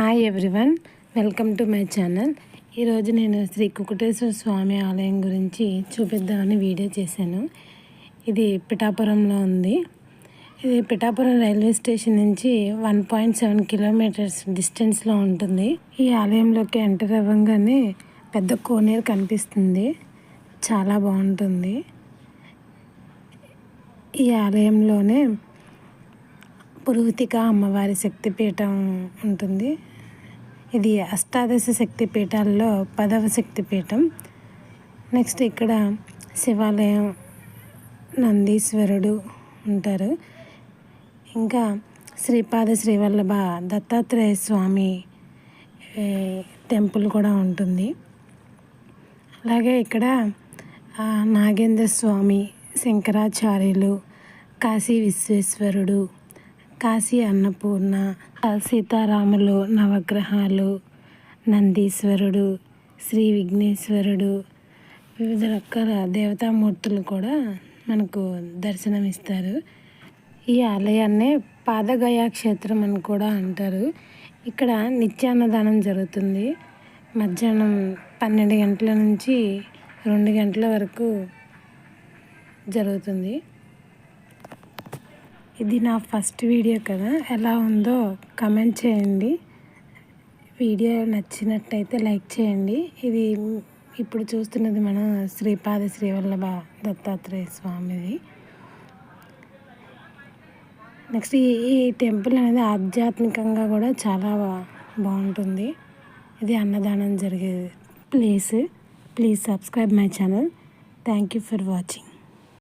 Hi everyone, welcome to my channel. ఈరోజు నేను శ్రీ కుకుటేశ్వర స్వామి ఆలయం గురించి చూపిద్దామని వీడియో చేశాను. ఇది పిఠాపురంలో ఉంది. ఇది పిఠాపురం రైల్వే స్టేషన్ నుంచి 1.7 కిలోమీటర్స్ డిస్టెన్స్లో ఉంటుంది. ఈ ఆలయంలోకి ఎంటర్ అవ్వగానే పెద్ద కోనేరు కనిపిస్తుంది. చాలా బాగుంటుంది. ఈ ఆలయంలోనే పురుహూతిక అమ్మవారి శక్తిపీఠం ఉంటుంది. ఇది అష్టాదశ శక్తిపీఠాల్లో 10వ శక్తిపీఠం. నెక్స్ట్ ఇక్కడ శివాలయం, నందీశ్వరుడు ఉంటారు. ఇంకా శ్రీపాద శ్రీవల్లభ దత్తాత్రేయ స్వామి టెంపుల్ కూడా ఉంటుంది. అలాగే ఇక్కడ నాగేంద్ర స్వామి, శంకరాచార్యులు, కాశీ విశ్వేశ్వరుడు, కాశీ అన్నపూర్ణ, సీతారాములు, నవగ్రహాలు, నందీశ్వరుడు, శ్రీ విఘ్నేశ్వరుడు, వివిధ రకాల దేవతామూర్తులు కూడా మనకు దర్శనమిస్తారు. ఈ ఆలయాన్నే పాదగయా క్షేత్రం అని కూడా అంటారు. ఇక్కడ నిత్యాన్నదానం జరుగుతుంది. మధ్యాహ్నం 12 గంటల నుంచి 2 గంటల వరకు జరుగుతుంది. ఇది నా ఫస్ట్ వీడియో కదా, ఎలా ఉందో కమెంట్ చేయండి. వీడియో నచ్చినట్టయితే లైక్ చేయండి. ఇది ఇప్పుడు చూస్తున్నది మన శ్రీపాద శ్రీవల్లభ దత్తాత్రేయ స్వామిది. నెక్స్ట్ ఈ టెంపుల్ అనేది ఆధ్యాత్మికంగా కూడా చాలా బాగుంటుంది. ఇది అన్నదానం జరిగే place. Please subscribe my channel. Thank you for watching.